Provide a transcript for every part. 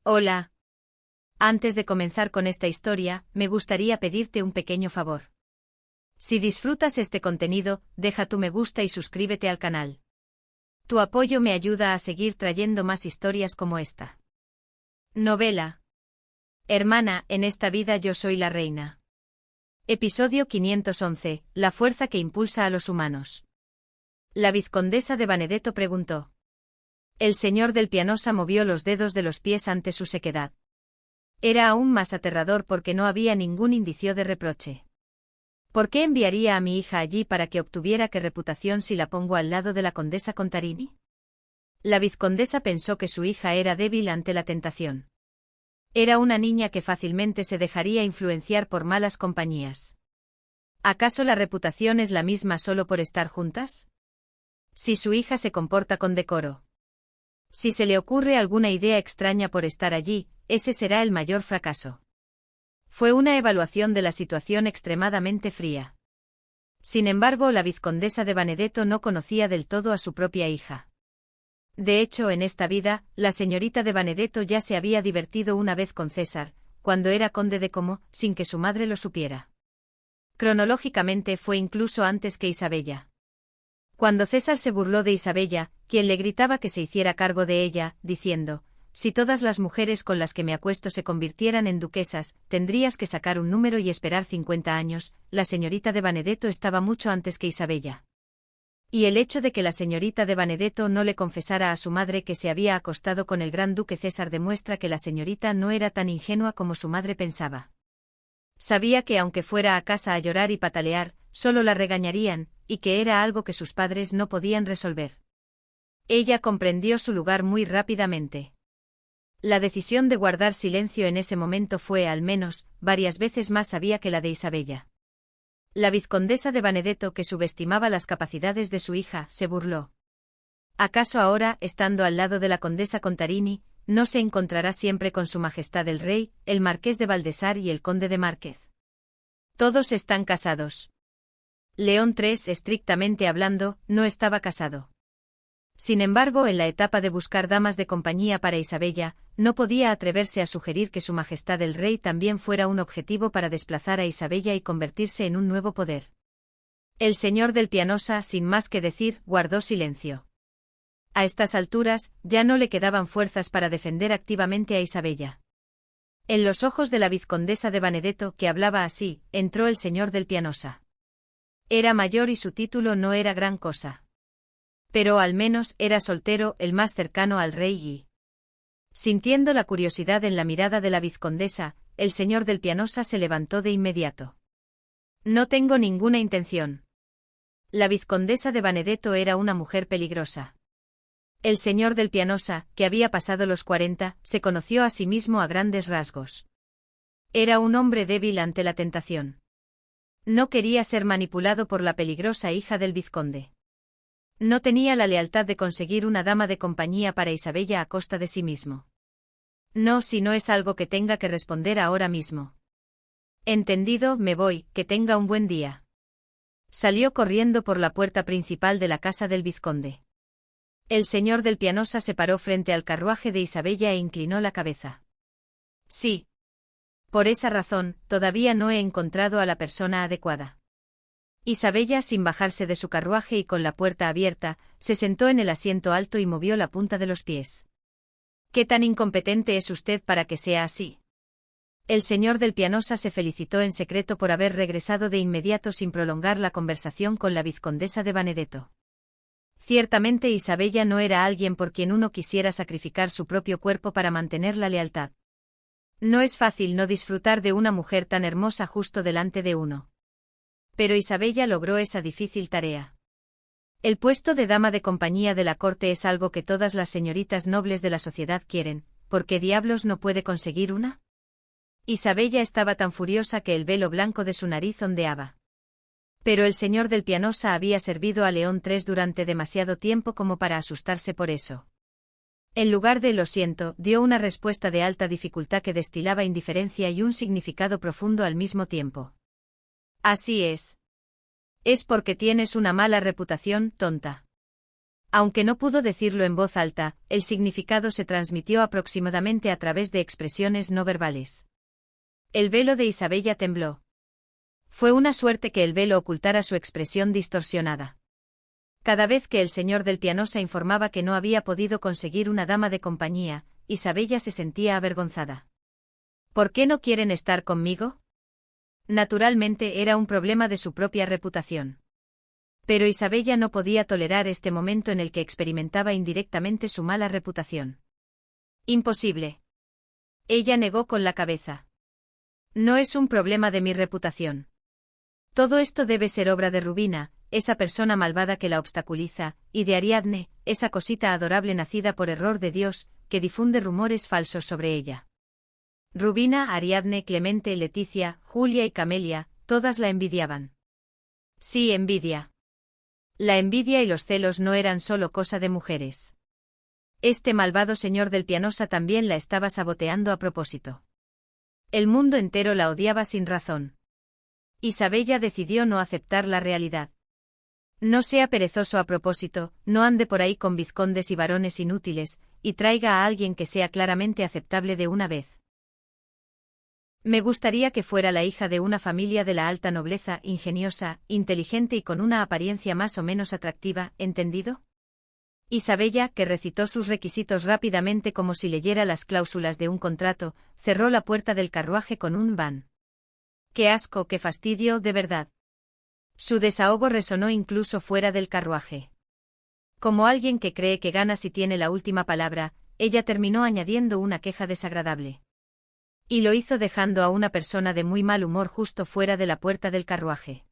Hola. Antes de comenzar con esta historia, me gustaría pedirte un pequeño favor. Si disfrutas este contenido, deja tu me gusta y suscríbete al canal. Tu apoyo me ayuda a seguir trayendo más historias como esta. Novela. Hermana, en esta vida yo soy la reina. Episodio 511, la fuerza que impulsa a los humanos. La vizcondesa de Benedetto preguntó. El señor del Pianosa movió los dedos de los pies ante su sequedad. Era aún más aterrador porque no había ningún indicio de reproche. ¿Por qué enviaría a mi hija allí para que obtuviera qué reputación si la pongo al lado de la condesa Contarini? La vizcondesa pensó que su hija era débil ante la tentación. Era una niña que fácilmente se dejaría influenciar por malas compañías. ¿Acaso la reputación es la misma solo por estar juntas? Si su hija se comporta con decoro. Si se le ocurre alguna idea extraña por estar allí, ese será el mayor fracaso. Fue una evaluación de la situación extremadamente fría. Sin embargo, la vizcondesa de Benedetto no conocía del todo a su propia hija. De hecho, en esta vida, la señorita de Benedetto ya se había divertido una vez con César, cuando era conde de Como, sin que su madre lo supiera. Cronológicamente fue incluso antes que Isabella. Cuando César se burló de Isabella, quien le gritaba que se hiciera cargo de ella, diciendo, si todas las mujeres con las que me acuesto se convirtieran en duquesas, tendrías que sacar un número y esperar 50 años, la señorita de Benedetto estaba mucho antes que Isabella. Y el hecho de que la señorita de Benedetto no le confesara a su madre que se había acostado con el gran duque César demuestra que la señorita no era tan ingenua como su madre pensaba. Sabía que aunque fuera a casa a llorar y patalear, solo la regañarían, y que era algo que sus padres no podían resolver. Ella comprendió su lugar muy rápidamente. La decisión de guardar silencio en ese momento fue, al menos, varias veces más sabia que la de Isabella. La vizcondesa de Benedetto, que subestimaba las capacidades de su hija, se burló. ¿Acaso ahora, estando al lado de la condesa Contarini, no se encontrará siempre con su majestad el rey, el marqués de Valdesar y el conde de Márquez? Todos están casados. León III, estrictamente hablando, no estaba casado. Sin embargo, en la etapa de buscar damas de compañía para Isabella, no podía atreverse a sugerir que su majestad el rey también fuera un objetivo para desplazar a Isabella y convertirse en un nuevo poder. El señor del Pianosa, sin más que decir, guardó silencio. A estas alturas, ya no le quedaban fuerzas para defender activamente a Isabella. En los ojos de la vizcondesa de Benedetto, que hablaba así, entró el señor del Pianosa. Era mayor y su título no era gran cosa. Pero al menos era soltero, el más cercano al rey y... Sintiendo la curiosidad en la mirada de la vizcondesa, el señor del Pianosa se levantó de inmediato. No tengo ninguna intención. La vizcondesa de Benedetto era una mujer peligrosa. El señor del Pianosa, que había pasado los 40, se conoció a sí mismo a grandes rasgos. Era un hombre débil ante la tentación. No quería ser manipulado por la peligrosa hija del vizconde. No tenía la lealtad de conseguir una dama de compañía para Isabella a costa de sí mismo. No, si no es algo que tenga que responder ahora mismo. Entendido, me voy, que tenga un buen día. Salió corriendo por la puerta principal de la casa del vizconde. El señor del Pianosa se paró frente al carruaje de Isabella e inclinó la cabeza. Sí. Por esa razón, todavía no he encontrado a la persona adecuada. Isabella, sin bajarse de su carruaje y con la puerta abierta, se sentó en el asiento alto y movió la punta de los pies. ¿Qué tan incompetente es usted para que sea así? El señor del Pianosa se felicitó en secreto por haber regresado de inmediato sin prolongar la conversación con la vizcondesa de Benedetto. Ciertamente Isabella no era alguien por quien uno quisiera sacrificar su propio cuerpo para mantener la lealtad. No es fácil no disfrutar de una mujer tan hermosa justo delante de uno. Pero Isabella logró esa difícil tarea. El puesto de dama de compañía de la corte es algo que todas las señoritas nobles de la sociedad quieren, ¿por qué diablos no puede conseguir una? Isabella estaba tan furiosa que el velo blanco de su nariz ondeaba. Pero el señor del Pianosa había servido a León III durante demasiado tiempo como para asustarse por eso. En lugar de lo siento, dio una respuesta de alta dificultad que destilaba indiferencia y un significado profundo al mismo tiempo. Así es. Es porque tienes una mala reputación, tonta. Aunque no pudo decirlo en voz alta, el significado se transmitió aproximadamente a través de expresiones no verbales. El velo de Isabella tembló. Fue una suerte que el velo ocultara su expresión distorsionada. Cada vez que el señor del Pianosa informaba que no había podido conseguir una dama de compañía, Isabella se sentía avergonzada. ¿Por qué no quieren estar conmigo? Naturalmente era un problema de su propia reputación. Pero Isabella no podía tolerar este momento en el que experimentaba indirectamente su mala reputación. Imposible. Ella negó con la cabeza. No es un problema de mi reputación. Todo esto debe ser obra de Rubina, esa persona malvada que la obstaculiza, y de Ariadne, esa cosita adorable nacida por error de Dios, que difunde rumores falsos sobre ella. Rubina, Ariadne, Clemente, Leticia, Julia y Camelia, todas la envidiaban. Sí, envidia. La envidia y los celos no eran solo cosa de mujeres. Este malvado señor del Pianosa también la estaba saboteando a propósito. El mundo entero la odiaba sin razón. Isabella decidió no aceptar la realidad. No sea perezoso a propósito, no ande por ahí con vizcondes y varones inútiles, y traiga a alguien que sea claramente aceptable de una vez. Me gustaría que fuera la hija de una familia de la alta nobleza, ingeniosa, inteligente y con una apariencia más o menos atractiva, ¿entendido? Isabella, que recitó sus requisitos rápidamente como si leyera las cláusulas de un contrato, cerró la puerta del carruaje con un van. ¡Qué asco, qué fastidio, de verdad! Su desahogo resonó incluso fuera del carruaje. Como alguien que cree que gana si tiene la última palabra, ella terminó añadiendo una queja desagradable. Y lo hizo dejando a una persona de muy mal humor justo fuera de la puerta del carruaje.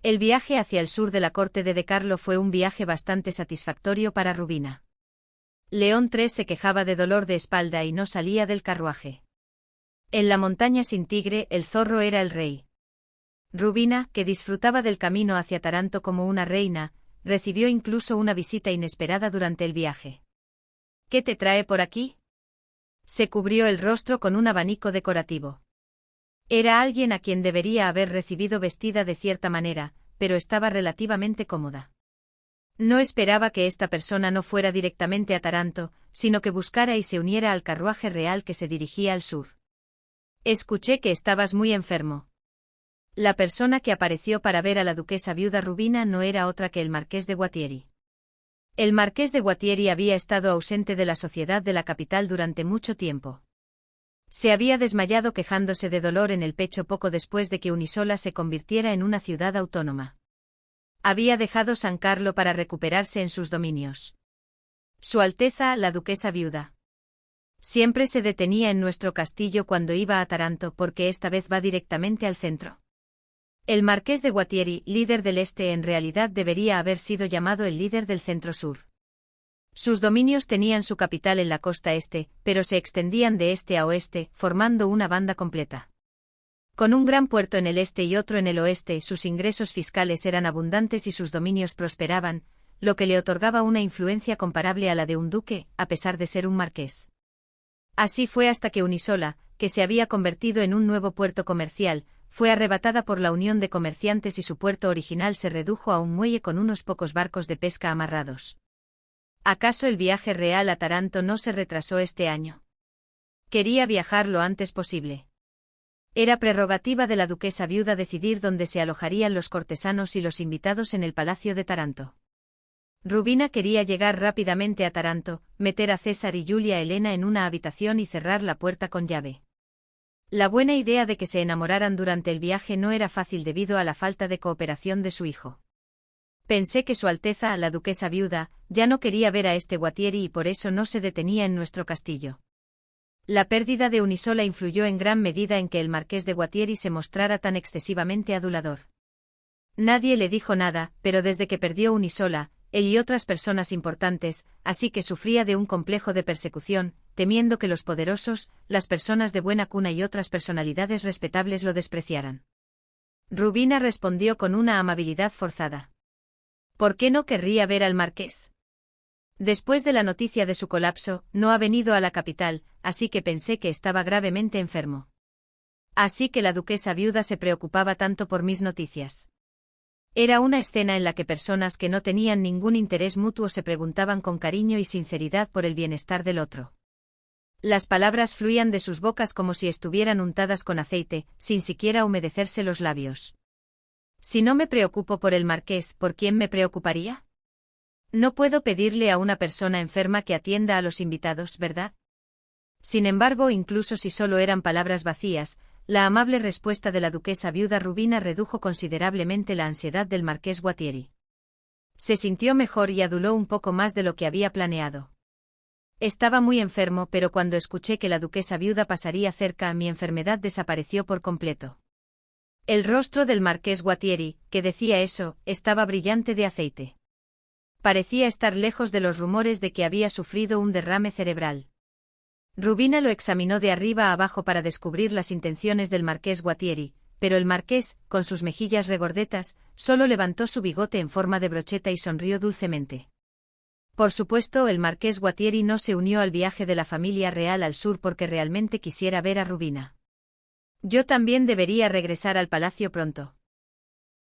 El viaje hacia el sur de la corte de De Carlo fue un viaje bastante satisfactorio para Rubina. León III se quejaba de dolor de espalda y no salía del carruaje. En la montaña sin tigre, el zorro era el rey. Rubina, que disfrutaba del camino hacia Taranto como una reina, recibió incluso una visita inesperada durante el viaje. ¿Qué te trae por aquí? Se cubrió el rostro con un abanico decorativo. Era alguien a quien debería haber recibido vestida de cierta manera, pero estaba relativamente cómoda. No esperaba que esta persona no fuera directamente a Taranto, sino que buscara y se uniera al carruaje real que se dirigía al sur. Escuché que estabas muy enfermo. La persona que apareció para ver a la duquesa viuda Rubina no era otra que el marqués de Guattieri. El marqués de Guattieri había estado ausente de la sociedad de la capital durante mucho tiempo. Se había desmayado quejándose de dolor en el pecho poco después de que Unisola se convirtiera en una ciudad autónoma. Había dejado San Carlo para recuperarse en sus dominios. Su Alteza, la duquesa viuda. Siempre se detenía en nuestro castillo cuando iba a Taranto porque esta vez va directamente al centro. El marqués de Guattieri, líder del este, en realidad debería haber sido llamado el líder del centro-sur. Sus dominios tenían su capital en la costa este, pero se extendían de este a oeste, formando una banda completa. Con un gran puerto en el este y otro en el oeste, sus ingresos fiscales eran abundantes y sus dominios prosperaban, lo que le otorgaba una influencia comparable a la de un duque, a pesar de ser un marqués. Así fue hasta que Unisola, que se había convertido en un nuevo puerto comercial, fue arrebatada por la unión de comerciantes y su puerto original se redujo a un muelle con unos pocos barcos de pesca amarrados. ¿Acaso el viaje real a Taranto no se retrasó este año? Quería viajar lo antes posible. Era prerrogativa de la duquesa viuda decidir dónde se alojarían los cortesanos y los invitados en el palacio de Taranto. Rubina quería llegar rápidamente a Taranto, meter a César y Julia Elena en una habitación y cerrar la puerta con llave. La buena idea de que se enamoraran durante el viaje no era fácil debido a la falta de cooperación de su hijo. Pensé que Su Alteza, la duquesa viuda, ya no quería ver a este Guattieri y por eso no se detenía en nuestro castillo. La pérdida de Unisola influyó en gran medida en que el marqués de Guattieri se mostrara tan excesivamente adulador. Nadie le dijo nada, pero desde que perdió Unisola, él y otras personas importantes, así que sufría de un complejo de persecución, temiendo que los poderosos, las personas de buena cuna y otras personalidades respetables lo despreciaran. Rubina respondió con una amabilidad forzada. ¿Por qué no querría ver al marqués? Después de la noticia de su colapso, no ha venido a la capital, así que pensé que estaba gravemente enfermo. Así que la duquesa viuda se preocupaba tanto por mis noticias. Era una escena en la que personas que no tenían ningún interés mutuo se preguntaban con cariño y sinceridad por el bienestar del otro. Las palabras fluían de sus bocas como si estuvieran untadas con aceite, sin siquiera humedecerse los labios. Si no me preocupo por el marqués, ¿por quién me preocuparía? No puedo pedirle a una persona enferma que atienda a los invitados, ¿verdad? Sin embargo, incluso si solo eran palabras vacías, la amable respuesta de la duquesa viuda Rubina redujo considerablemente la ansiedad del marqués Guattieri. Se sintió mejor y aduló un poco más de lo que había planeado. Estaba muy enfermo, pero cuando escuché que la duquesa viuda pasaría cerca, mi enfermedad desapareció por completo. El rostro del marqués Guattieri, que decía eso, estaba brillante de aceite. Parecía estar lejos de los rumores de que había sufrido un derrame cerebral. Rubina lo examinó de arriba a abajo para descubrir las intenciones del marqués Guattieri, pero el marqués, con sus mejillas regordetas, solo levantó su bigote en forma de brocheta y sonrió dulcemente. Por supuesto, el marqués Guattieri no se unió al viaje de la familia real al sur porque realmente quisiera ver a Rubina. Yo también debería regresar al palacio pronto.